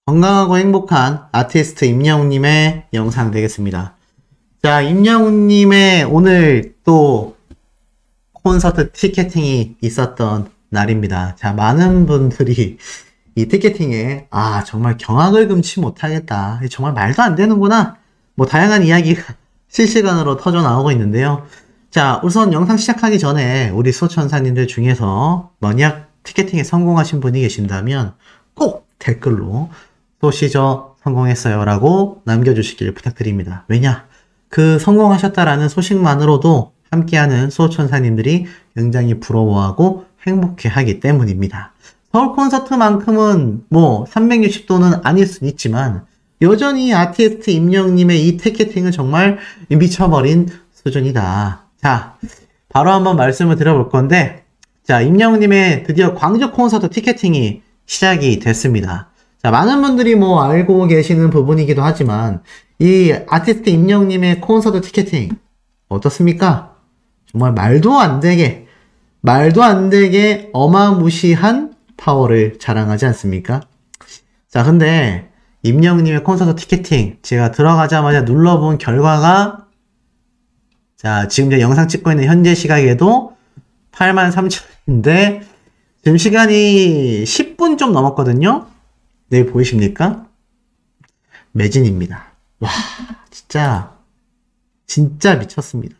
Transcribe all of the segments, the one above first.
건강하고 행복한 아티스트 임영웅님의 영상 되겠습니다. 자, 임영웅님의 오늘 또 콘서트 티켓팅이 있었던 날입니다. 자, 많은 분들이 이 티켓팅에 정말 경악을 금치 못하겠다. 정말 말도 안 되는구나. 뭐 다양한 이야기가 실시간으로 터져 나오고 있는데요. 자, 우선 영상 시작하기 전에 우리 수호천사님들 중에서 만약 티켓팅에 성공하신 분이 계신다면 꼭 댓글로 소시저 성공했어요 라고 남겨주시길 부탁드립니다. 왜냐? 그 성공하셨다라는 소식만으로도 함께하는 수호천사님들이 굉장히 부러워하고 행복해하기 때문입니다. 서울 콘서트만큼은 뭐 360도는 아닐 수는 있지만 여전히 아티스트 임영웅님의 이 티켓팅은 정말 미쳐버린 수준이다. 자, 바로 한번 말씀을 드려볼 건데, 자, 임영웅님의 드디어 광주 콘서트 티켓팅이 시작이 됐습니다. 자, 많은 분들이 뭐 알고 계시는 부분이기도 하지만 이 아티스트 임영웅님의 콘서트 티켓팅 어떻습니까? 정말 말도 안 되게 어마무시한 파워를 자랑하지 않습니까? 자, 근데 임영웅님의 콘서트 티켓팅 제가 들어가자마자 눌러본 결과가, 자, 지금 제가 영상 찍고 있는 현재 시각에도 83,000인데 지금 시간이 10분 좀 넘었거든요. 네, 보이십니까? 매진입니다. 와, 진짜 미쳤습니다.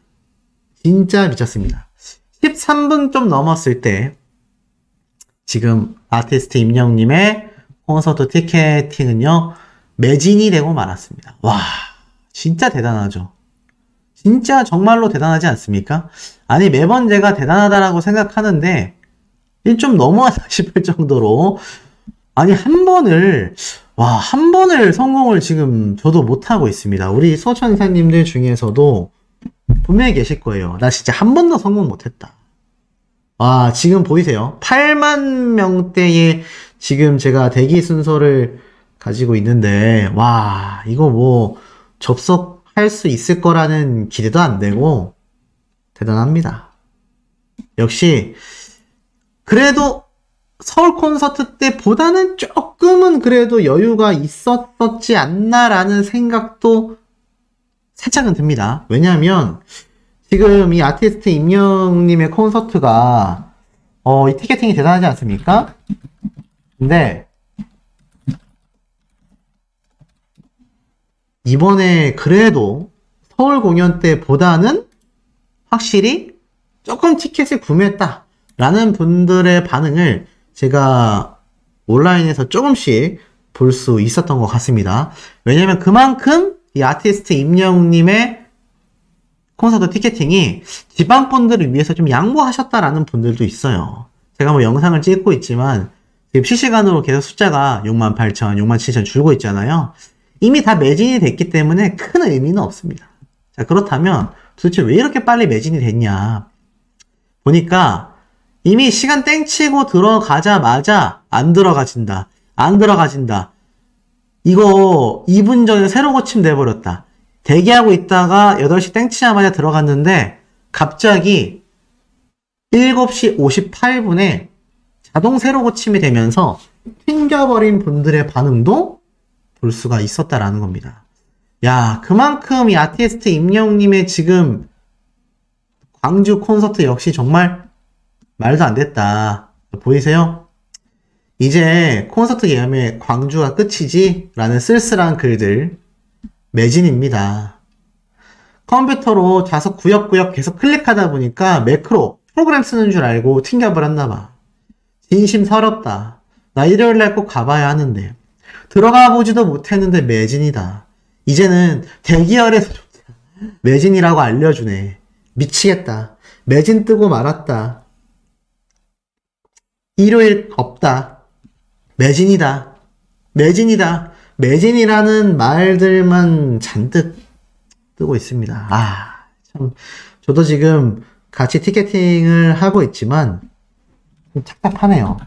진짜 미쳤습니다. 13분 좀 넘었을 때 지금 아티스트 임영웅님의 콘서트 티켓팅은요 매진이 되고 말았습니다. 와, 진짜 대단하죠. 진짜 정말로 대단하지 않습니까? 아니, 매번 제가 대단하다라고 생각하는데 좀 너무하다 싶을 정도로, 아니, 한 번을 성공을 지금 저도 못하고 있습니다. 우리 수호천사님들 중에서도 분명히 계실 거예요. 나 진짜 한 번도 성공 못했다. 와, 지금 보이세요? 8만 명대의 지금 제가 대기 순서를 가지고 있는데, 와, 이거 뭐 접속할 수 있을 거라는 기대도 안 되고 대단합니다. 역시 그래도 서울 콘서트 때보다는 조금은 그래도 여유가 있었지 않나라는 생각도 살짝은 듭니다. 왜냐하면 지금 이 아티스트 임영웅님의 콘서트가 이 티켓팅이 대단하지 않습니까? 근데 이번에 그래도 서울 공연 때보다는 확실히 조금 티켓을 구매했다 라는 분들의 반응을 제가 온라인에서 조금씩 볼 수 있었던 것 같습니다. 왜냐면 그만큼 이 아티스트 임영웅님의 콘서트 티켓팅이 지방분들을 위해서 좀 양보하셨다라는 분들도 있어요. 제가 뭐 영상을 찍고 있지만 지금 실시간으로 계속 숫자가 68,000, 67,000 줄고 있잖아요. 이미 다 매진이 됐기 때문에 큰 의미는 없습니다. 자, 그렇다면 도대체 왜 이렇게 빨리 매진이 됐냐 보니까 이미 시간 땡치고 들어가자마자 안 들어가진다. 이거 2분 전에 새로 고침 돼버렸다. 대기하고 있다가 8시 땡치자마자 들어갔는데 갑자기 7시 58분에 자동 새로 고침이 되면서 튕겨버린 분들의 반응도 볼 수가 있었다라는 겁니다. 야, 그만큼 이 아티스트 임영웅님의 지금 광주 콘서트 역시 정말 말도 안 됐다. 보이세요? 이제 콘서트 예매에 광주가 끝이지? 라는 쓸쓸한 글들 매진입니다. 컴퓨터로 좌석 구역구역 계속 클릭하다 보니까 매크로 프로그램 쓰는 줄 알고 튕겨버렸나봐. 진심 서럽다. 나 일요일날 꼭 가봐야 하는데 들어가 보지도 못했는데 매진이다. 이제는 대기열에서 매진이라고 알려주네. 미치겠다. 매진 뜨고 말았다. 일요일 없다. 매진이다. 매진이라는 말들만 잔뜩 뜨고 있습니다. 참, 저도 지금 같이 티켓팅을 하고 있지만 좀 착잡하네요.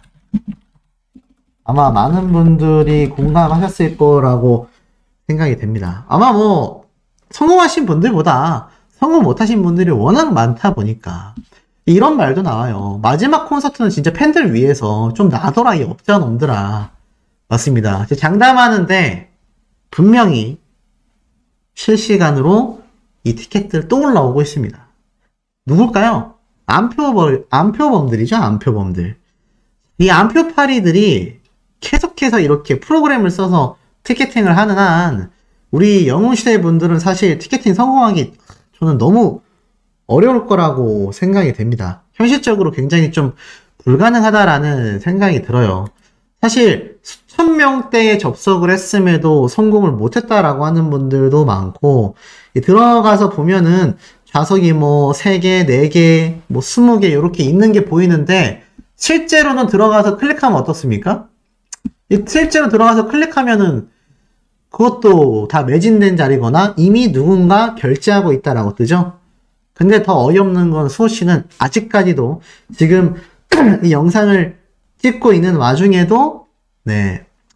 아마 많은 분들이 공감하셨을 거라고 생각이 됩니다. 아마 뭐 성공하신 분들보다 성공 못하신 분들이 워낙 많다 보니까 이런 말도 나와요. 마지막 콘서트는 진짜 팬들 위해서 좀 놔둬라 이 업자 놈들아. 맞습니다. 장담하는데 분명히 실시간으로 이 티켓들 또 올라오고 있습니다. 누굴까요? 암표범들이죠, 암표범들. 이 암표파리들이 계속해서 이렇게 프로그램을 써서 티켓팅을 하는 한, 우리 영웅시대 분들은 사실 티켓팅 성공하기 저는 너무 어려울 거라고 생각이 됩니다. 현실적으로 굉장히 좀 불가능하다라는 생각이 들어요. 사실 수천 명대에 접속을 했음에도 성공을 못했다라고 하는 분들도 많고, 들어가서 보면은 좌석이 뭐 3개, 4개, 뭐 20개 이렇게 있는 게 보이는데, 실제로는 들어가서 클릭하면 어떻습니까? 실제로 들어가서 클릭하면은 그것도 다 매진된 자리거나 이미 누군가 결제하고 있다라고 뜨죠? 근데 더 어이없는 건 수호씨는 아직까지도 지금 이 영상을 찍고 있는 와중에도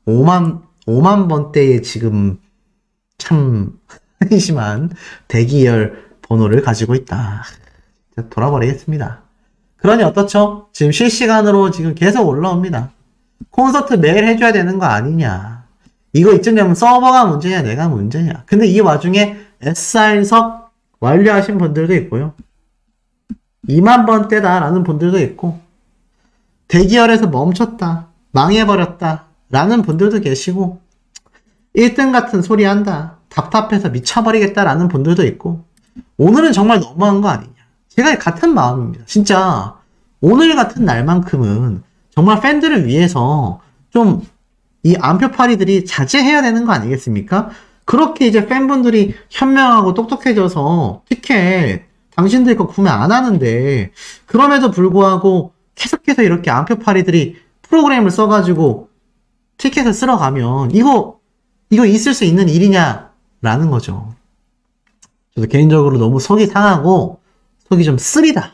5만 번대의 지금 참 한심한 대기열 번호를 가지고 있다. 진짜 돌아버리겠습니다. 그러니 어떻죠? 지금 실시간으로 지금 계속 올라옵니다. 콘서트 매일 해줘야 되는 거 아니냐. 이거 이쯤 되면 서버가 문제냐 내가 문제냐. 근데 이 와중에 SR석 완료하신 분들도 있고요. 2만 번대다 라는 분들도 있고, 대기열에서 멈췄다, 망해버렸다 라는 분들도 계시고, 1등 같은 소리 한다, 답답해서 미쳐버리겠다 라는 분들도 있고, 오늘은 정말 너무한 거 아니냐. 제가 같은 마음입니다. 진짜 오늘 같은 날만큼은 정말 팬들을 위해서 좀 이 암표파리들이 자제해야 되는 거 아니겠습니까? 그렇게 이제 팬분들이 현명하고 똑똑해져서 티켓 당신들 거 구매 안 하는데, 그럼에도 불구하고 계속해서 이렇게 암표파리들이 프로그램을 써가지고 티켓을 쓸어 가면 이거 있을 수 있는 일이냐라는 거죠. 저도 개인적으로 너무 속이 상하고 속이 좀 쓰리다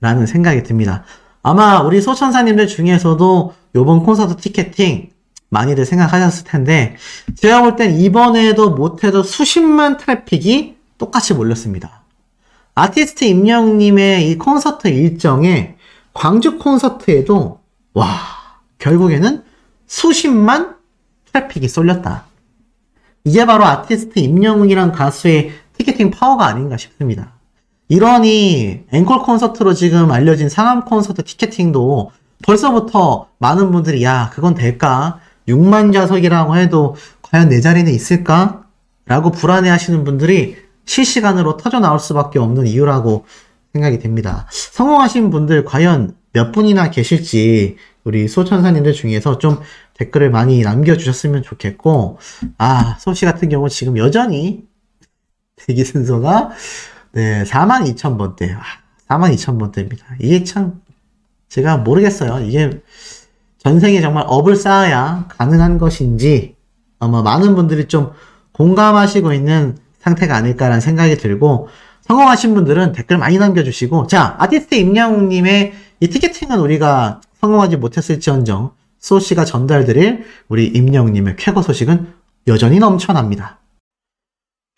라는 생각이 듭니다. 아마 우리 소천사님들 중에서도 요번 콘서트 티켓팅 많이들 생각하셨을 텐데, 제가 볼 땐 이번에도 못해도 수십만 트래픽이 똑같이 몰렸습니다. 아티스트 임영웅님의 이 콘서트 일정에 광주 콘서트에도 결국에는 수십만 트래픽이 쏠렸다. 이게 바로 아티스트 임영웅이란 가수의 티켓팅 파워가 아닌가 싶습니다. 이러니 앵콜 콘서트로 지금 알려진 상암 콘서트 티켓팅도 벌써부터 많은 분들이 그건 될까? 6만 좌석이라고 해도 과연 내 자리는 있을까? 라고 불안해 하시는 분들이 실시간으로 터져 나올 수밖에 없는 이유라고 생각이 됩니다. 성공하신 분들 과연 몇 분이나 계실지 우리 소천사님들 중에서 좀 댓글을 많이 남겨주셨으면 좋겠고, 소씨 같은 경우 지금 여전히 대기 순서가 42,000번대. 42,000번대입니다. 이게 참 제가 모르겠어요. 이게 전생에 정말 업을 쌓아야 가능한 것인지 아마 많은 분들이 좀 공감하시고 있는 상태가 아닐까라는 생각이 들고, 성공하신 분들은 댓글 많이 남겨주시고, 자, 아티스트 임영웅님의 이 티켓팅은 우리가 성공하지 못했을지언정 소씨가 전달드릴 우리 임영웅님의 쾌거 소식은 여전히 넘쳐납니다.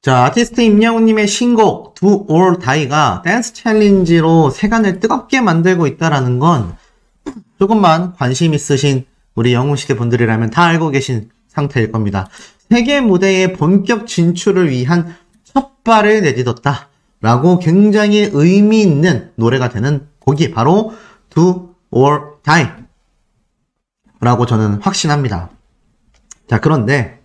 자, 아티스트 임영웅님의 신곡 Do or Die가 댄스 챌린지로 세간을 뜨겁게 만들고 있다라는 건 조금만 관심 있으신 우리 영웅시대 분들이라면 다 알고 계신 상태일 겁니다. 세계 무대에 본격 진출을 위한 첫 발을 내딛었다 라고 굉장히 의미 있는 노래가 되는 곡이 바로 Do or Die 라고 저는 확신합니다. 자, 그런데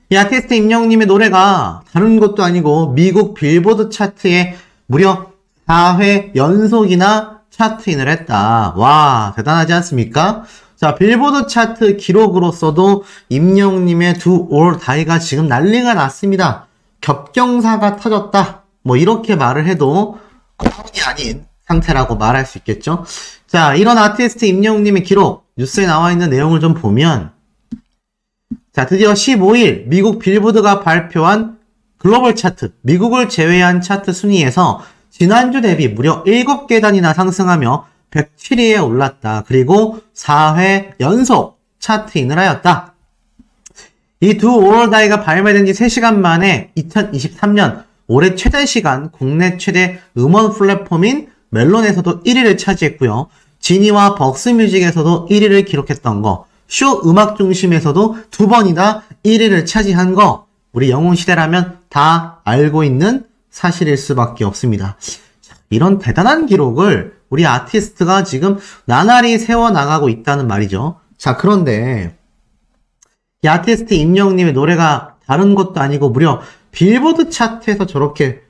이 아티스트 임영웅님의 노래가 다른 것도 아니고 미국 빌보드 차트에 무려 4회 연속이나 차트인을 했다. 와, 대단하지 않습니까? 자, 빌보드 차트 기록으로서도 임영웅님의 Do or Die가 지금 난리가 났습니다. 겹경사가 터졌다. 뭐 이렇게 말을 해도 과언이 아닌 상태라고 말할 수 있겠죠. 자, 이런 아티스트 임영웅님의 기록, 뉴스에 나와 있는 내용을 좀 보면, 자, 드디어 15일 미국 빌보드가 발표한 글로벌 차트, 미국을 제외한 차트 순위에서 지난주 대비 무려 7계단이나 상승하며 107위에 올랐다. 그리고 4회 연속 차트인을 하였다. 이 Do or Die가 발매된 지 3시간 만에 2023년 올해 최대 시간 국내 최대 음원 플랫폼인 멜론에서도 1위를 차지했고요. 지니와 벅스뮤직에서도 1위를 기록했던 거, 쇼 음악 중심에서도 2번이나 1위를 차지한 거 우리 영웅시대라면 다 알고 있는 사실일 수밖에 없습니다. 이런 대단한 기록을 우리 아티스트가 지금 나날이 세워나가고 있다는 말이죠. 자, 그런데 이 아티스트 임영웅님의 노래가 다른 것도 아니고 무려 빌보드 차트에서 저렇게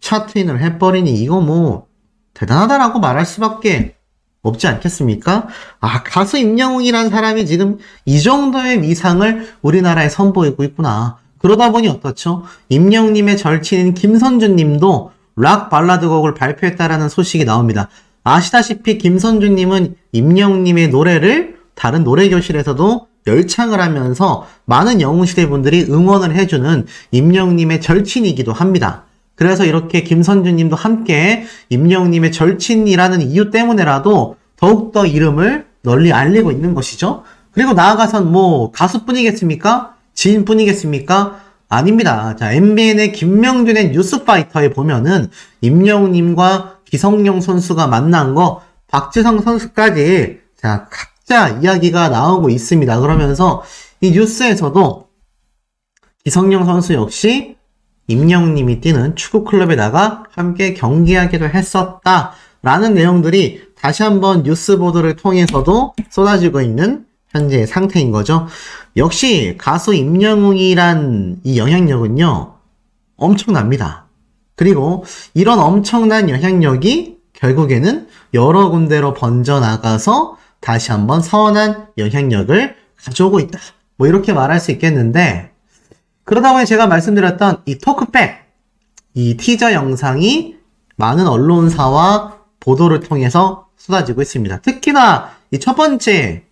차트인을 해버리니 이거 뭐 대단하다라고 말할 수밖에 없지 않겠습니까? 아, 가수 임영웅이라는 사람이 지금 이 정도의 위상을 우리나라에 선보이고 있구나. 그러다 보니 어떻죠? 임영웅님의 절친인 김선주님도 락 발라드 곡을 발표했다라는 소식이 나옵니다. 아시다시피 김선주님은 임영웅님의 노래를 다른 노래교실에서도 열창을 하면서 많은 영웅시대 분들이 응원을 해주는 임영웅님의 절친이기도 합니다. 그래서 이렇게 김선주님도 함께 임영웅님의 절친이라는 이유 때문에라도 더욱더 이름을 널리 알리고 있는 것이죠. 그리고 나아가선 뭐 가수뿐이겠습니까? 지인뿐이겠습니까? 아닙니다. 자, MBN의 김명준의 뉴스파이터에 보면은 임영웅님과 기성용 선수가 만난 거 박지성 선수까지 자 각자 이야기가 나오고 있습니다. 그러면서 이 뉴스에서도 기성용 선수 역시 임영웅님이 뛰는 축구클럽에다가 함께 경기하기도 했었다라는 내용들이 다시 한번 뉴스 보도를 통해서도 쏟아지고 있는 현재의 상태인 거죠. 역시 가수 임영웅이란 이 영향력은요 엄청납니다. 그리고 이런 엄청난 영향력이 결국에는 여러 군데로 번져나가서 다시 한번 선한 영향력을 가져오고 있다. 뭐 이렇게 말할 수 있겠는데, 그러다 보니 제가 말씀드렸던 이 토크백, 이 티저 영상이 많은 언론사와 보도를 통해서 쏟아지고 있습니다. 특히나 이 첫 번째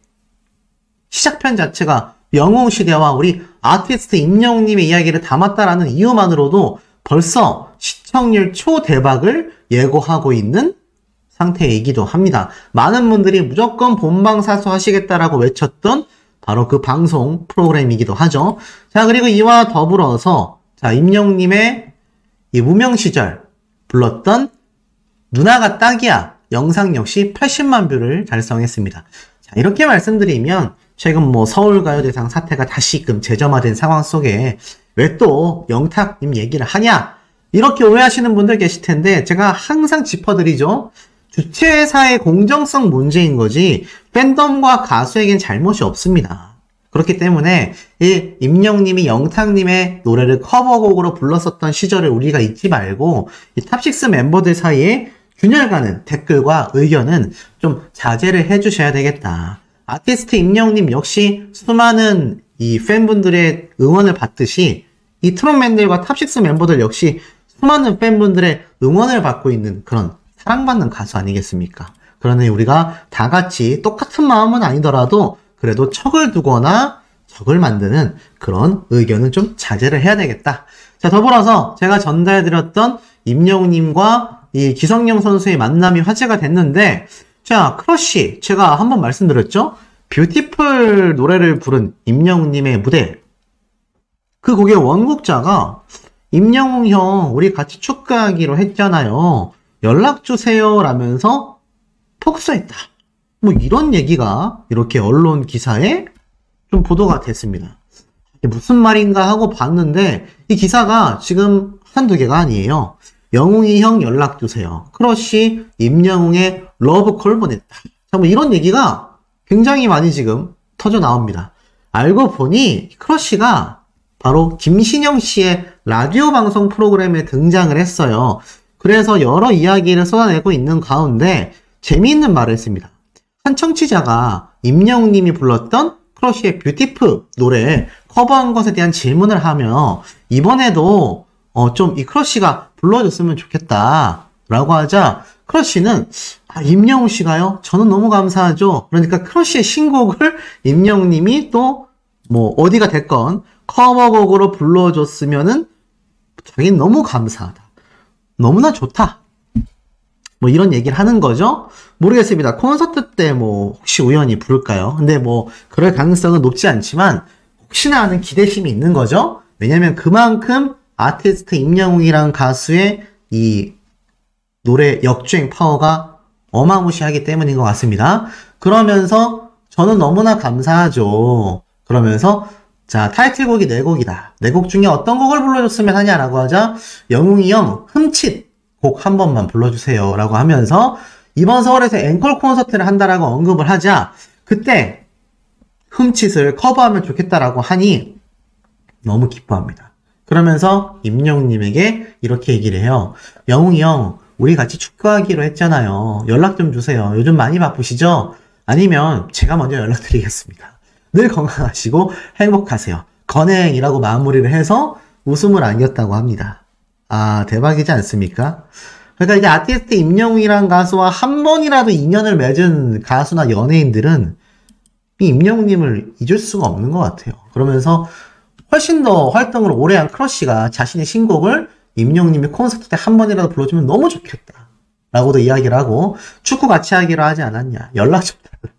시작편 자체가 영웅시대와 우리 아티스트 임영웅님의 이야기를 담았다라는 이유만으로도 벌써 시청률 초대박을 예고하고 있는 상태이기도 합니다. 많은 분들이 무조건 본방사수 하시겠다라고 외쳤던 바로 그 방송 프로그램이기도 하죠. 자, 그리고 이와 더불어서 자, 임영웅님의 이 무명 시절 불렀던 누나가 딱이야 영상 역시 80만 뷰를 달성했습니다. 자, 이렇게 말씀드리면 최근 뭐 서울가요대상 사태가 다시금 재점화된 상황 속에 왜 또 영탁님 얘기를 하냐 이렇게 오해하시는 분들 계실 텐데 제가 항상 짚어드리죠. 주최회사의 공정성 문제인 거지 팬덤과 가수에겐 잘못이 없습니다. 그렇기 때문에 이 임영웅님이 영탁님의 노래를 커버곡으로 불렀었던 시절을 우리가 잊지 말고 이 탑6 멤버들 사이에 균열 가는 댓글과 의견은 좀 자제를 해주셔야 되겠다. 아티스트 임영웅님 역시 수많은 이 팬분들의 응원을 받듯이 이 트롯맨들과 탑6 멤버들 역시 수많은 팬분들의 응원을 받고 있는 그런 사랑받는 가수 아니겠습니까? 그러니 우리가 다 같이 똑같은 마음은 아니더라도 그래도 척을 두거나 적을 만드는 그런 의견은 좀 자제를 해야 되겠다. 자, 더불어서 제가 전달해드렸던 임영웅님과 이 기성용 선수의 만남이 화제가 됐는데, 자, 크러쉬 제가 한번 말씀드렸죠? 뷰티풀 노래를 부른 임영웅님의 무대, 그 곡의 원곡자가 임영웅 형 우리 같이 축구하기로 했잖아요. 연락주세요 라면서 폭소했다. 뭐 이런 얘기가 이렇게 언론 기사에 좀 보도가 됐습니다. 이게 무슨 말인가 하고 봤는데 이 기사가 지금 한두 개가 아니에요. 영웅이 형 연락주세요. 크러쉬 임영웅의 러브콜 보냈다. 자, 뭐 이런 얘기가 굉장히 많이 지금 터져 나옵니다. 알고 보니 크러쉬가 바로 김신영 씨의 라디오 방송 프로그램에 등장을 했어요. 그래서 여러 이야기를 쏟아내고 있는 가운데 재미있는 말을 했습니다. 한 청취자가 임영웅님이 불렀던 크러쉬의 뷰티풀 노래 커버한 것에 대한 질문을 하며 이번에도 좀 이 크러쉬가 불러줬으면 좋겠다 라고 하자 크러쉬는 임영웅 씨가요? 저는 너무 감사하죠. 그러니까 크러쉬의 신곡을 임영웅님이 또 뭐 어디가 됐건 커버곡으로 불러줬으면은 자기는 너무 감사하다. 너무나 좋다. 뭐 이런 얘기를 하는 거죠. 모르겠습니다. 콘서트 때 뭐 혹시 우연히 부를까요? 근데 뭐 그럴 가능성은 높지 않지만 혹시나 하는 기대심이 있는 거죠. 왜냐면 그만큼 아티스트 임영웅이라는 가수의 이 노래 역주행 파워가 어마무시하기 때문인 것 같습니다. 그러면서 저는 너무나 감사하죠. 그러면서 자, 타이틀곡이 4곡이다. 4곡 중에 어떤 곡을 불러줬으면 하냐라고 하자 영웅이 형 흠칫 곡 한 번만 불러주세요 라고 하면서 이번 서울에서 앵콜 콘서트를 한다라고 언급을 하자 그때 흠칫을 커버하면 좋겠다라고 하니 너무 기뻐합니다. 그러면서 임영웅님에게 이렇게 얘기를 해요. 영웅이 형, 우리 같이 축구하기로 했잖아요. 연락 좀 주세요. 요즘 많이 바쁘시죠? 아니면 제가 먼저 연락드리겠습니다. 늘 건강하시고 행복하세요. 건행이라고 마무리를 해서 웃음을 안겼다고 합니다. 아, 대박이지 않습니까? 그러니까 이제 아티스트 임영웅이란 가수와 한 번이라도 인연을 맺은 가수나 연예인들은 이 임영웅님을 잊을 수가 없는 것 같아요. 그러면서 훨씬 더 활동을 오래 한 크러쉬가 자신의 신곡을 임영웅님이 콘서트 때 한 번이라도 불러주면 너무 좋겠다. 라고도 이야기를 하고 축구 같이 하기로 하지 않았냐. 연락 좀 달라.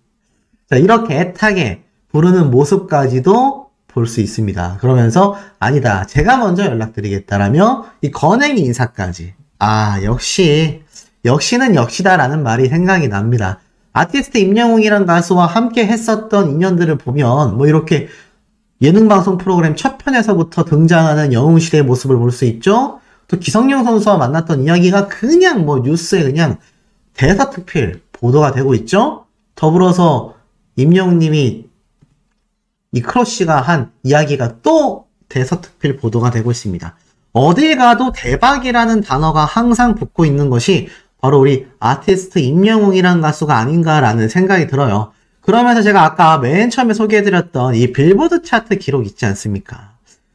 자, 이렇게 애타게 부르는 모습까지도 볼 수 있습니다. 그러면서 아니다. 제가 먼저 연락드리겠다라며 이 건행이 인사까지. 아, 역시는 역시다라는 말이 생각이 납니다. 아티스트 임영웅이란 가수와 함께 했었던 인연들을 보면 뭐 이렇게 예능방송 프로그램 첫 편에서부터 등장하는 영웅시대의 모습을 볼 수 있죠. 또 기성용 선수와 만났던 이야기가 그냥 뭐 뉴스에 그냥 대사특필 보도가 되고 있죠. 더불어서 임영웅님이 이 크러쉬가 한 이야기가 또 대서특필 보도가 되고 있습니다. 어딜 가도 대박이라는 단어가 항상 붙고 있는 것이 바로 우리 아티스트 임영웅이란 가수가 아닌가라는 생각이 들어요. 그러면서 제가 아까 맨 처음에 소개해드렸던 이 빌보드 차트 기록 있지 않습니까?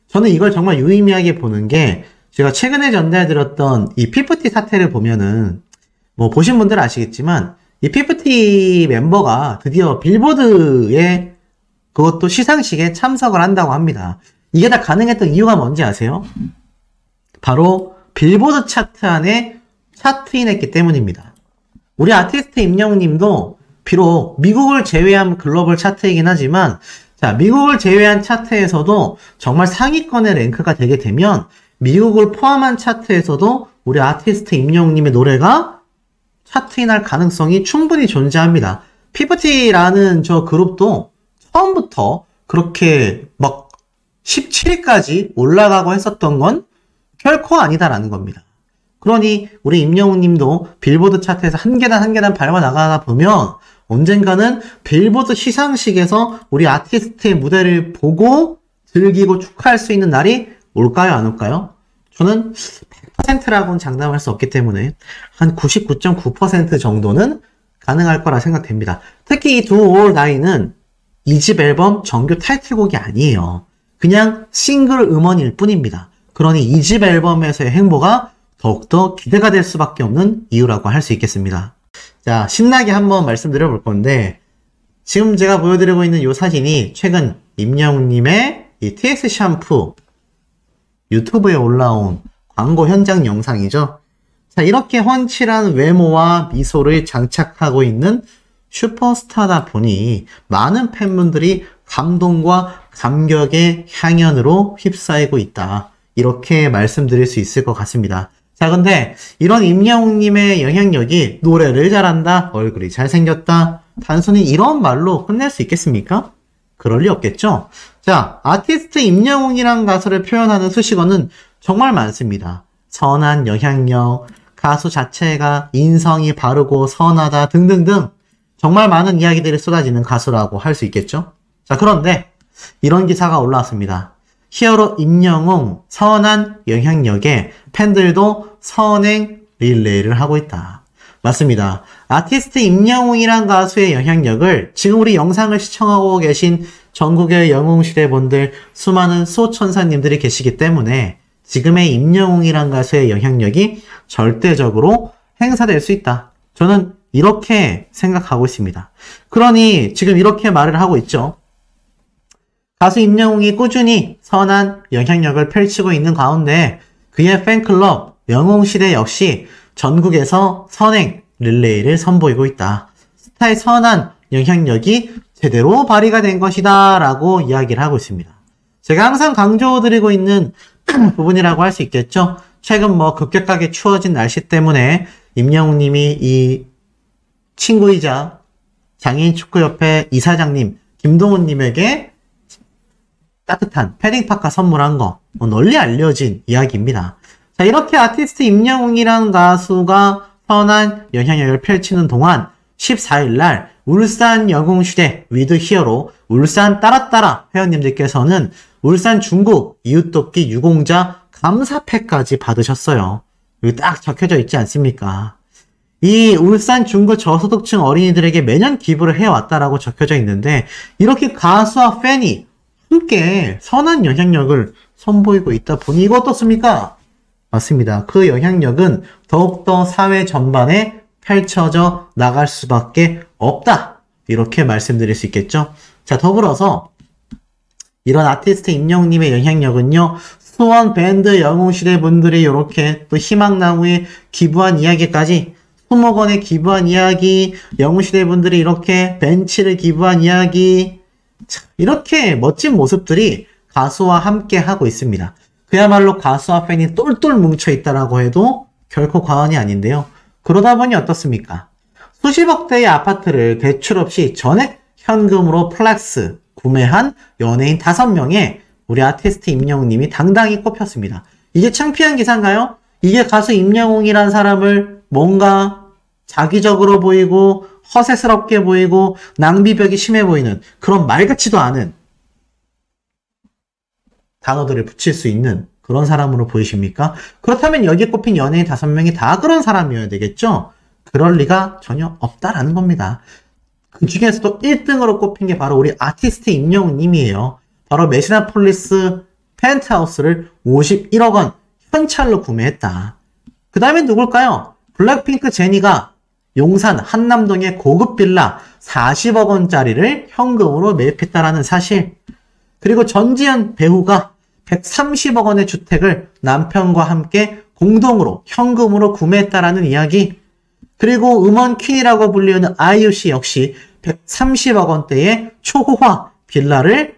저는 이걸 정말 유의미하게 보는 게 제가 최근에 전달해드렸던 이 피프티 사태를 보면은 뭐 보신 분들은 아시겠지만 이 피프티 멤버가 드디어 빌보드에 그것도 시상식에 참석을 한다고 합니다. 이게 다 가능했던 이유가 뭔지 아세요? 바로 빌보드 차트 안에 차트인했기 때문입니다. 우리 아티스트 임영웅님도 비록 미국을 제외한 글로벌 차트이긴 하지만 자, 미국을 제외한 차트에서도 정말 상위권의 랭크가 되게 되면 미국을 포함한 차트에서도 우리 아티스트 임영웅님의 노래가 차트인할 가능성이 충분히 존재합니다. 피프티라는 저 그룹도 처음부터 그렇게 막 17위까지 올라가고 했었던 건 결코 아니다라는 겁니다. 그러니 우리 임영웅님도 빌보드 차트에서 한 계단 한 계단 밟아 나가다 보면 언젠가는 빌보드 시상식에서 우리 아티스트의 무대를 보고 즐기고 축하할 수 있는 날이 올까요, 안 올까요? 저는 100%라고는 장담할 수 없기 때문에 한 99.9% 정도는 가능할 거라 생각됩니다. 특히 이 Do or Die는 2집 앨범 정규 타이틀곡이 아니에요. 그냥 싱글 음원일 뿐입니다. 그러니 2집 앨범에서의 행보가 더욱더 기대가 될 수밖에 없는 이유라고 할 수 있겠습니다. 자, 신나게 한번 말씀드려 볼 건데 지금 제가 보여드리고 있는 이 사진이 최근 임영웅님의 이 TX 샴푸 유튜브에 올라온 광고 현장 영상이죠. 자, 이렇게 훤칠한 외모와 미소를 장착하고 있는 슈퍼스타다 보니 많은 팬분들이 감동과 감격의 향연으로 휩싸이고 있다. 이렇게 말씀드릴 수 있을 것 같습니다. 자, 근데 이런 임영웅님의 영향력이 노래를 잘한다, 얼굴이 잘생겼다, 단순히 이런 말로 끝낼 수 있겠습니까? 그럴 리 없겠죠? 자, 아티스트 임영웅이란 가수를 표현하는 수식어는 정말 많습니다. 선한 영향력, 가수 자체가 인성이 바르고 선하다 등등등 정말 많은 이야기들이 쏟아지는 가수라고 할 수 있겠죠? 자, 그런데 이런 기사가 올라왔습니다. 히어로 임영웅 선한 영향력에 팬들도 선행 릴레이를 하고 있다. 맞습니다. 아티스트 임영웅이란 가수의 영향력을 지금 우리 영상을 시청하고 계신 전국의 영웅시대분들 수많은 수호천사님들이 계시기 때문에 지금의 임영웅이란 가수의 영향력이 절대적으로 행사될 수 있다. 저는 이렇게 생각하고 있습니다. 그러니 지금 이렇게 말을 하고 있죠. 가수 임영웅이 꾸준히 선한 영향력을 펼치고 있는 가운데 그의 팬클럽 영웅시대 역시 전국에서 선행 릴레이를 선보이고 있다. 스타의 선한 영향력이 제대로 발휘가 된 것이다 라고 이야기를 하고 있습니다. 제가 항상 강조드리고 있는 부분이라고 할 수 있겠죠. 최근 뭐 급격하게 추워진 날씨 때문에 임영웅님이 이 친구이자 장애인 축구협회 이사장님 김동훈님에게 따뜻한 패딩파카 선물한 거 널리 알려진 이야기입니다. 자, 이렇게 아티스트 임영웅이라는 가수가 선한 영향력을 펼치는 동안 14일날 울산 영웅시대 위드 히어로 울산 따라따라 회원님들께서는 울산 중구 이웃돕기 유공자 감사패까지 받으셨어요. 여기 딱 적혀져 있지 않습니까? 이 울산 중구 저소득층 어린이들에게 매년 기부를 해왔다라고 적혀져 있는데 이렇게 가수와 팬이 함께 선한 영향력을 선보이고 있다 보니 이거 어떻습니까? 맞습니다. 그 영향력은 더욱더 사회 전반에 펼쳐져 나갈 수밖에 없다. 이렇게 말씀드릴 수 있겠죠. 자, 더불어서 이런 아티스트 임영웅님의 영향력은요. 수원 밴드 영웅시대 분들이 이렇게 또 희망나무에 기부한 이야기까지 20억원에 기부한 이야기, 영웅시대 분들이 이렇게 벤치를 기부한 이야기, 이렇게 멋진 모습들이 가수와 함께 하고 있습니다. 그야말로 가수와 팬이 똘똘 뭉쳐있다라고 해도 결코 과언이 아닌데요. 그러다 보니 어떻습니까? 수십억 대의 아파트를 대출 없이 전액 현금으로 플렉스 구매한 연예인 5명에 우리 아티스트 임영웅님이 당당히 꼽혔습니다. 이게 창피한 기사인가요? 이게 가수 임영웅이란 사람을 뭔가 자기적으로 보이고 허세스럽게 보이고 낭비벽이 심해 보이는 그런 말 같지도 않은 단어들을 붙일 수 있는 그런 사람으로 보이십니까? 그렇다면 여기에 꼽힌 연예인 5명이 다 그런 사람이어야 되겠죠? 그럴 리가 전혀 없다라는 겁니다. 그 중에서도 1등으로 꼽힌 게 바로 우리 아티스트 임영웅님이에요. 바로 메시나폴리스 펜트하우스를 51억원 현찰로 구매했다. 그 다음에 누굴까요? 블랙핑크 제니가 용산 한남동의 고급 빌라 40억원짜리를 현금으로 매입했다라는 사실. 그리고 전지현 배우가 130억원의 주택을 남편과 함께 공동으로 현금으로 구매했다라는 이야기. 그리고 음원 퀸이라고 불리는 아이유씨 역시 130억원대의 초호화 빌라를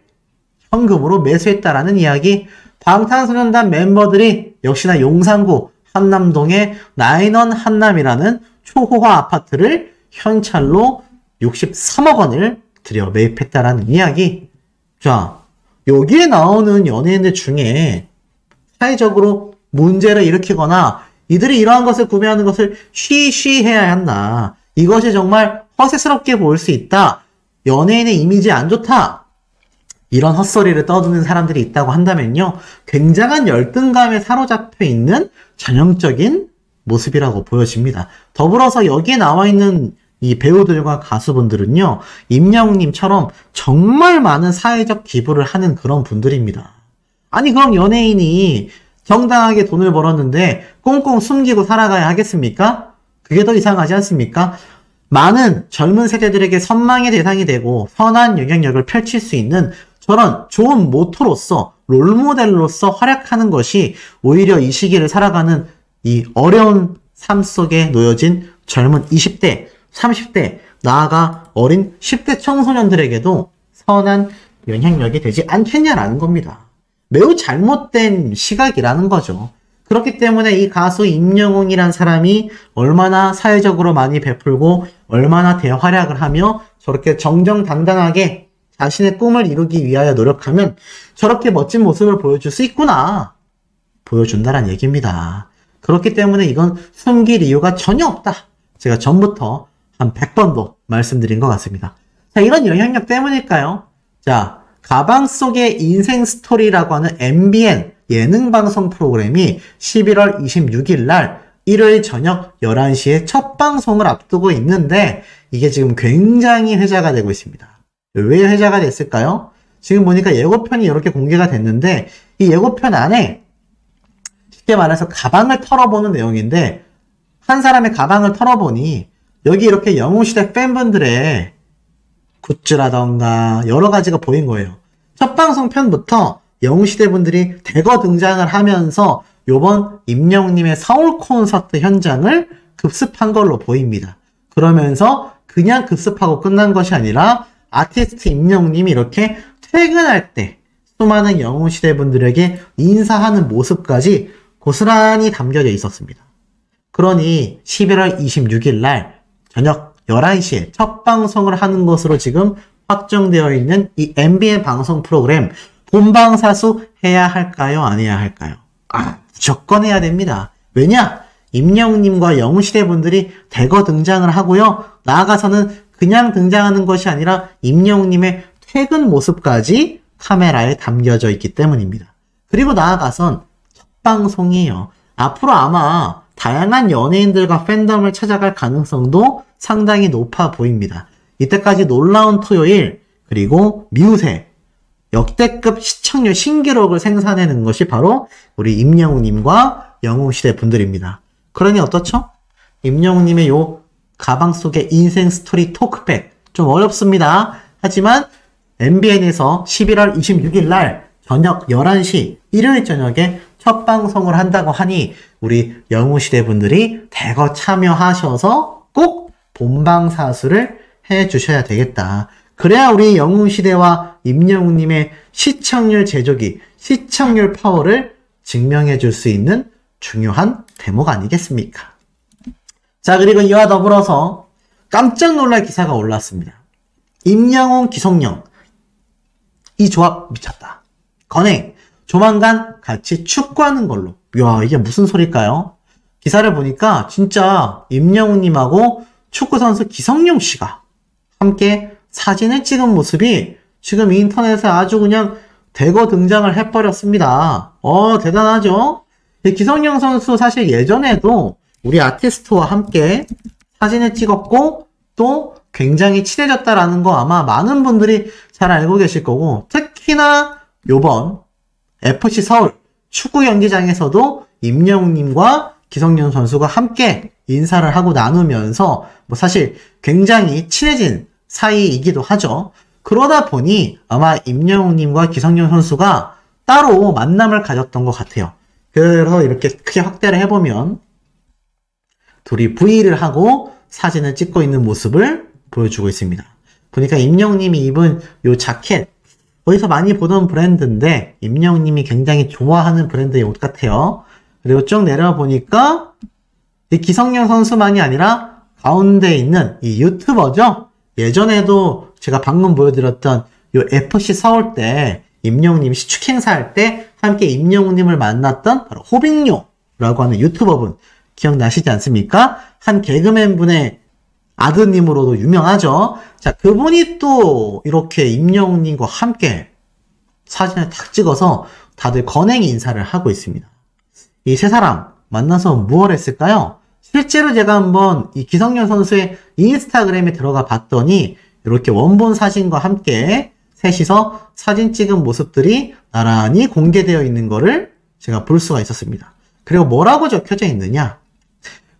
현금으로 매수했다라는 이야기. 방탄소년단 멤버들이 역시나 용산구 한남동의 나인원 한남이라는 초호화 아파트를 현찰로 63억원을 들여 매입했다라는 이야기. 자, 여기에 나오는 연예인들 중에 사회적으로 문제를 일으키거나 이들이 이러한 것을 구매하는 것을 쉬쉬해야 한다. 이것이 정말 허세스럽게 보일 수 있다. 연예인의 이미지 안 좋다. 이런 헛소리를 떠드는 사람들이 있다고 한다면요. 굉장한 열등감에 사로잡혀 있는 전형적인 모습이라고 보여집니다. 더불어서 여기에 나와 있는 이 배우들과 가수분들은요. 임영웅님처럼 정말 많은 사회적 기부를 하는 그런 분들입니다. 아니 그럼 연예인이 정당하게 돈을 벌었는데 꽁꽁 숨기고 살아가야 하겠습니까? 그게 더 이상하지 않습니까? 많은 젊은 세대들에게 선망의 대상이 되고 선한 영향력을 펼칠 수 있는 저런 좋은 모토로서 롤모델로서 활약하는 것이 오히려 이 시기를 살아가는 이 어려운 삶 속에 놓여진 젊은 20대, 30대, 나아가 어린 10대 청소년들에게도 선한 영향력이 되지 않겠냐라는 겁니다. 매우 잘못된 시각이라는 거죠. 그렇기 때문에 이 가수 임영웅이란 사람이 얼마나 사회적으로 많이 베풀고 얼마나 대활약을 하며 저렇게 정정당당하게 자신의 꿈을 이루기 위하여 노력하면 저렇게 멋진 모습을 보여줄 수 있구나. 보여준다란 얘기입니다. 그렇기 때문에 이건 숨길 이유가 전혀 없다. 제가 전부터 한 100번도 말씀드린 것 같습니다. 자, 이런 영향력 때문일까요? 자, 가방 속의 인생 스토리라고 하는 MBN 예능방송 프로그램이 11월 26일 날 일요일 저녁 11시에 첫 방송을 앞두고 있는데 이게 지금 굉장히 회자가 되고 있습니다. 왜 회자가 됐을까요? 지금 보니까 예고편이 이렇게 공개가 됐는데 이 예고편 안에 쉽게 말해서 가방을 털어보는 내용인데 한 사람의 가방을 털어보니 여기 이렇게 영웅시대 팬분들의 굿즈라던가 여러 가지가 보인 거예요. 첫 방송 편부터 영웅시대 분들이 대거 등장을 하면서 요번 임영웅님의 서울 콘서트 현장을 급습한 걸로 보입니다. 그러면서 그냥 급습하고 끝난 것이 아니라 아티스트 임영웅님이 이렇게 퇴근할 때 수많은 영웅시대 분들에게 인사하는 모습까지 고스란히 담겨져 있었습니다. 그러니 11월 26일 날 저녁 11시에 첫 방송을 하는 것으로 지금 확정되어 있는 이 MBN 방송 프로그램 본방사수 해야 할까요? 안 해야 할까요? 무조건 해야 됩니다. 왜냐? 임영웅님과 영웅시대 분들이 대거 등장을 하고요. 나아가서는 그냥 등장하는 것이 아니라 임영웅님의 퇴근 모습까지 카메라에 담겨져 있기 때문입니다. 그리고 나아가선 첫 방송이에요. 앞으로 아마 다양한 연예인들과 팬덤을 찾아갈 가능성도 상당히 높아 보입니다. 이때까지 놀라운 토요일, 그리고 미우새, 역대급 시청률 신기록을 생산해낸 것이 바로 우리 임영웅님과 영웅시대 분들입니다. 그러니 어떻죠? 임영웅님의 요 가방 속의 인생 스토리 토크백 좀 어렵습니다. 하지만 MBN에서 11월 26일 날 저녁 11시 일요일 저녁에 첫 방송을 한다고 하니 우리 영웅시대 분들이 대거 참여하셔서 꼭 본방사수를 해주셔야 되겠다. 그래야 우리 영웅시대와 임영웅님의 시청률 제조기, 시청률 파워를 증명해 줄 수 있는 중요한 대목 아니겠습니까? 자, 그리고 이와 더불어서 깜짝 놀랄 기사가 올랐습니다. 임영웅, 기성용 이 조합 미쳤다. 건행 조만간 같이 축구하는 걸로. 이야, 이게 무슨 소릴까요? 기사를 보니까 진짜 임영웅님하고 축구선수 기성용 씨가 함께 사진을 찍은 모습이 지금 인터넷에 아주 그냥 대거 등장을 해버렸습니다. 대단하죠? 기성용 선수 사실 예전에도 우리 아티스트와 함께 사진을 찍었고 또 굉장히 친해졌다라는 거 아마 많은 분들이 잘 알고 계실 거고, 특히나 요번 FC 서울 축구 경기장에서도 임영웅님과 기성용 선수가 함께 인사를 하고 나누면서 사실 굉장히 친해진 사이이기도 하죠. 그러다 보니 아마 임영웅님과 기성용 선수가 따로 만남을 가졌던 것 같아요. 그래서 이렇게 크게 확대를 해보면 둘이 V를 하고 사진을 찍고 있는 모습을 보여주고 있습니다. 보니까 임영웅님이 입은 요 자켓, 어디서 많이 보던 브랜드인데 임영웅님이 굉장히 좋아하는 브랜드의 옷 같아요. 그리고 쭉 내려와 보니까 이 기성용 선수만이 아니라 가운데 있는 이 유튜버죠. 예전에도 제가 방금 보여드렸던 요 FC 서울 때 임영웅님이 시축 행사할 때 함께 임영웅님을 만났던 바로 호빙요라고 하는 유튜버분 기억나시지 않습니까? 한 개그맨 분의 아드님으로도 유명하죠. 자, 그분이 또 이렇게 임영웅님과 함께 사진을 탁 찍어서 다들 건행 인사를 하고 있습니다. 이 세 사람 만나서 무엇을 했을까요? 실제로 제가 한번 이 기성용 선수의 인스타그램에 들어가 봤더니 이렇게 원본 사진과 함께 셋이서 사진 찍은 모습들이 나란히 공개되어 있는 거를 제가 볼 수가 있었습니다. 그리고 뭐라고 적혀져 있느냐?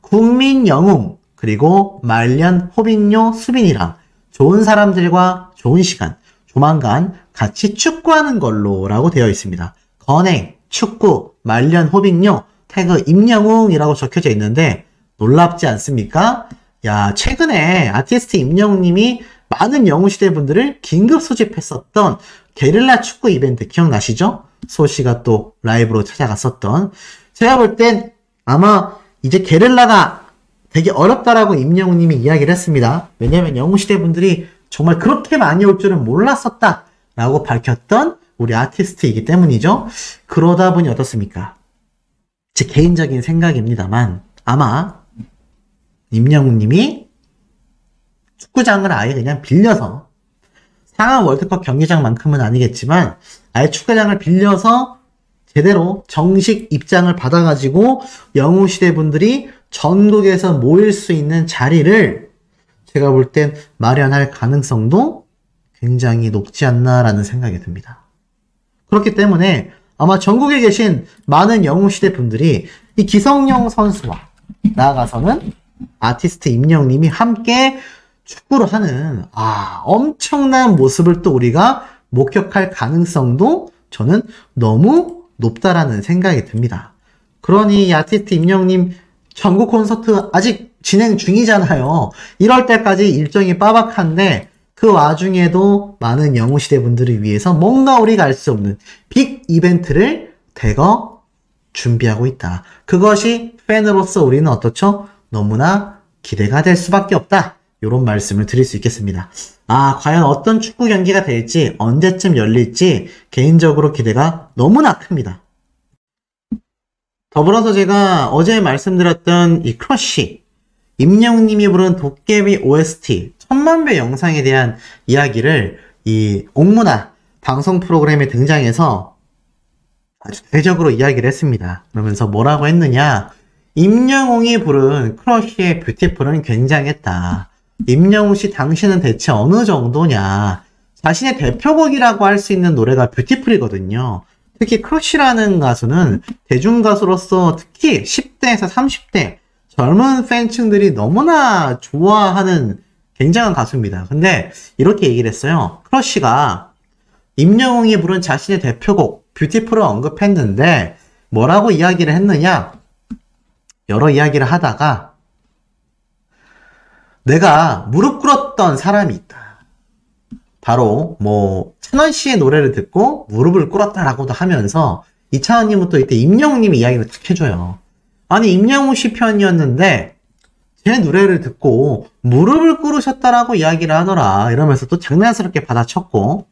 국민 영웅, 그리고 말년, 호빙요, 수빈이랑 좋은 사람들과 좋은 시간, 조만간 같이 축구하는 걸로 라고 되어 있습니다. 건행, 축구, 말년, 호빙요, 태그 임영웅이라고 적혀져 있는데 놀랍지 않습니까? 야, 최근에 아티스트 임영웅님이 많은 영웅시대 분들을 긴급 소집했었던 게릴라 축구 이벤트 기억나시죠? 소씨가 또 라이브로 찾아갔었던. 제가 볼 땐 아마 이제 게릴라가 되게 어렵다라고 임영웅님이 이야기를 했습니다. 왜냐면 영웅시대 분들이 정말 그렇게 많이 올 줄은 몰랐었다 라고 밝혔던 우리 아티스트이기 때문이죠. 그러다 보니 어떻습니까? 제 개인적인 생각입니다만 아마 임영웅님이 축구장을 아예 그냥 빌려서, 상암 월드컵 경기장만큼은 아니겠지만 아예 축구장을 빌려서 제대로 정식 입장을 받아가지고 영웅시대 분들이 전국에서 모일 수 있는 자리를 제가 볼 땐 마련할 가능성도 굉장히 높지 않나라는 생각이 듭니다. 그렇기 때문에 아마 전국에 계신 많은 영웅시대 분들이 이 기성용 선수와 나아가서는 아티스트 임영웅님이 함께 축구를 하는 엄청난 모습을 또 우리가 목격할 가능성도 저는 너무 높다라는 생각이 듭니다. 그러니 이 아티스트 임영웅님 전국 콘서트 아직 진행 중이잖아요. 1월 달까지 일정이 빠박한데 그 와중에도 많은 영웅시대 분들을 위해서 뭔가 우리가 알 수 없는 빅 이벤트를 대거 준비하고 있다. 그것이 팬으로서 우리는 어떻죠? 너무나 기대가 될 수밖에 없다 이런 말씀을 드릴 수 있겠습니다. 아, 과연 어떤 축구 경기가 될지, 언제쯤 열릴지 개인적으로 기대가 너무나 큽니다. 더불어서 제가 어제 말씀드렸던 이 크러쉬, 임영웅님이 부른 도깨비 OST 1000만배 영상에 대한 이야기를 이 옥문화 방송 프로그램에 등장해서 아주 대적으로 이야기를 했습니다. 그러면서 뭐라고 했느냐, 임영웅이 부른 크러쉬의 뷰티풀은 굉장했다. 임영웅씨 당신은 대체 어느 정도냐. 자신의 대표곡이라고 할 수 있는 노래가 뷰티풀이거든요. 특히 크러쉬라는 가수는 대중가수로서 특히 10대에서 30대 젊은 팬층들이 너무나 좋아하는 굉장한 가수입니다. 근데 이렇게 얘기를 했어요. 크러쉬가 임영웅이 부른 자신의 대표곡 뷰티풀을 언급했는데 뭐라고 이야기를 했느냐, 여러 이야기를 하다가 내가 무릎 꿇었던 사람이 있다. 바로 뭐 찬원씨의 노래를 듣고 무릎을 꿇었다라고도 하면서 이찬원님은 또 이때 임영웅님이 이야기를 딱 해줘요. 아니 임영웅씨 편이었는데 제 노래를 듣고 무릎을 꿇으셨다라고 이야기를 하더라, 이러면서 또 장난스럽게 받아쳤고,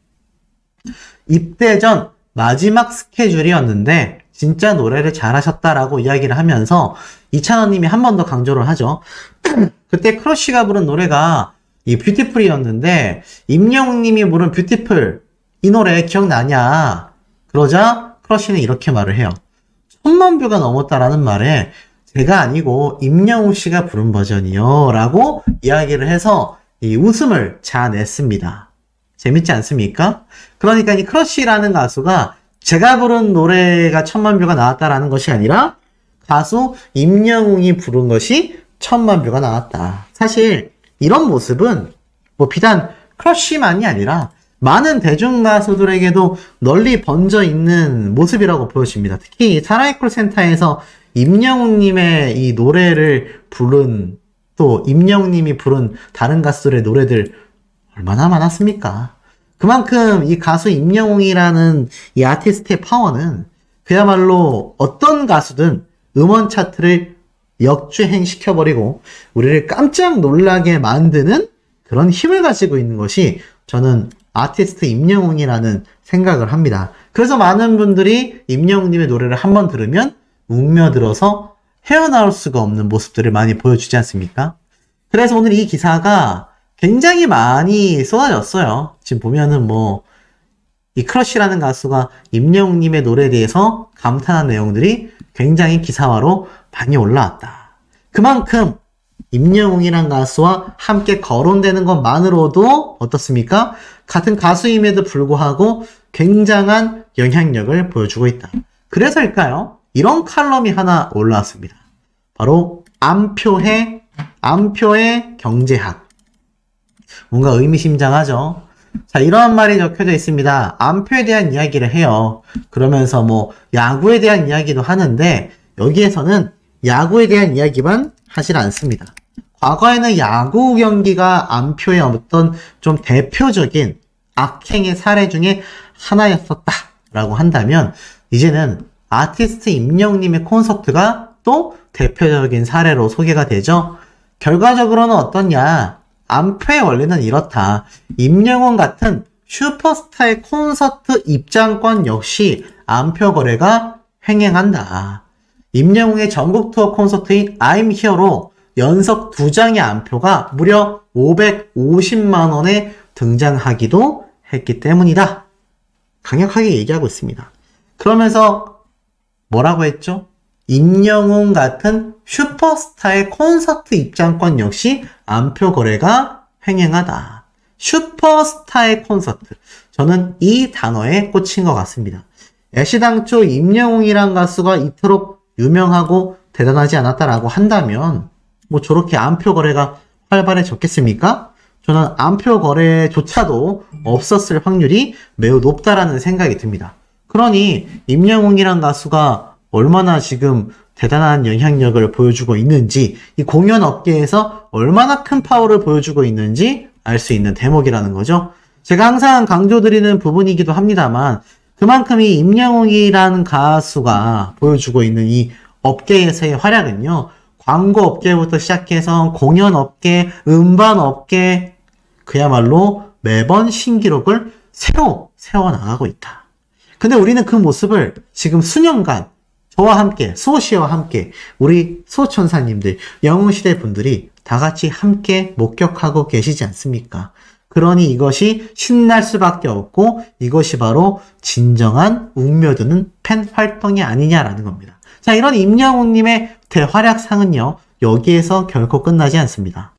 입대 전 마지막 스케줄이었는데 진짜 노래를 잘하셨다라고 이야기를 하면서 이찬원님이 한 번 더 강조를 하죠. 그때 크러쉬가 부른 노래가 이 뷰티풀이었는데 임영웅님이 부른 뷰티풀 이 노래 기억나냐? 그러자 크러쉬는 이렇게 말을 해요. 1000만 뷰가 넘었다라는 말에 제가 아니고 임영웅 씨가 부른 버전이요 라고 이야기를 해서 이 웃음을 자아냈습니다. 재밌지 않습니까? 그러니까 이 크러쉬라는 가수가 제가 부른 노래가 1000만 뷰가 나왔다라는 것이 아니라 가수 임영웅이 부른 것이 1000만 뷰가 나왔다. 사실 이런 모습은 뭐 비단 크러쉬만이 아니라 많은 대중가수들에게도 널리 번져 있는 모습이라고 보여집니다. 특히 사나이 콜센터에서 임영웅님의 이 노래를 부른, 또 임영웅님이 부른 다른 가수들의 노래들 얼마나 많았습니까? 그만큼 이 가수 임영웅이라는 이 아티스트의 파워는 그야말로 어떤 가수든 음원 차트를 역주행시켜버리고 우리를 깜짝 놀라게 만드는 그런 힘을 가지고 있는 것이 저는 아티스트 임영웅이라는 생각을 합니다. 그래서 많은 분들이 임영웅님의 노래를 한번 들으면 웅며들어서 헤어나올 수가 없는 모습들을 많이 보여주지 않습니까? 그래서 오늘 이 기사가 굉장히 많이 쏟아졌어요. 지금 보면은 뭐 이 크러쉬라는 가수가 임영웅님의 노래에 대해서 감탄한 내용들이 굉장히 기사화로 많이 올라왔다. 그만큼 임영웅이란 가수와 함께 거론되는 것만으로도 어떻습니까? 같은 가수임에도 불구하고 굉장한 영향력을 보여주고 있다. 그래서일까요? 이런 칼럼이 하나 올라왔습니다. 바로 안표의 경제학. 뭔가 의미심장하죠? 자, 이러한 말이 적혀져 있습니다. 안표에 대한 이야기를 해요. 그러면서 뭐 야구에 대한 이야기도 하는데 여기에서는 야구에 대한 이야기만 하질 않습니다. 과거에는 야구 경기가 안표의 어떤 좀 대표적인 악행의 사례 중에 하나였었다라고 한다면 이제는 아티스트 임영웅님의 콘서트가 또 대표적인 사례로 소개가 되죠. 결과적으로는 어떠냐? 안표의 원리는 이렇다. 임영웅 같은 슈퍼스타의 콘서트 입장권 역시 안표 거래가 횡행한다. 임영웅의 전국 투어 콘서트인 I'm Here로 연속 2장의 안표가 무려 550만원에 등장하기도 했기 때문이다. 강력하게 얘기하고 있습니다. 그러면서 뭐라고 했죠? 임영웅 같은 슈퍼스타의 콘서트 입장권 역시 안표 거래가 횡행하다. 슈퍼스타의 콘서트. 저는 이 단어에 꽂힌 것 같습니다. 애시당초 임영웅이란 가수가 이토록 유명하고 대단하지 않았다라고 한다면 뭐 저렇게 안표 거래가 활발해졌겠습니까? 저는 안표 거래조차도 없었을 확률이 매우 높다라는 생각이 듭니다. 그러니 임영웅이란 가수가 얼마나 지금 대단한 영향력을 보여주고 있는지, 이 공연 업계에서 얼마나 큰 파워를 보여주고 있는지 알 수 있는 대목이라는 거죠. 제가 항상 강조드리는 부분이기도 합니다만 그만큼 이 임영웅이라는 가수가 보여주고 있는 이 업계에서의 활약은요, 광고 업계부터 시작해서 공연 업계, 음반 업계, 그야말로 매번 신기록을 새로 세워나가고 있다. 근데 우리는 그 모습을 지금 수년간 저와 함께, 수호씨와 함께, 우리 수호천사님들, 영웅시대 분들이 다 같이 함께 목격하고 계시지 않습니까? 그러니 이것이 신날 수밖에 없고 이것이 바로 진정한 웅며드는 팬 활동이 아니냐라는 겁니다. 자, 이런 임영웅님의 대활약상은요, 여기에서 결코 끝나지 않습니다.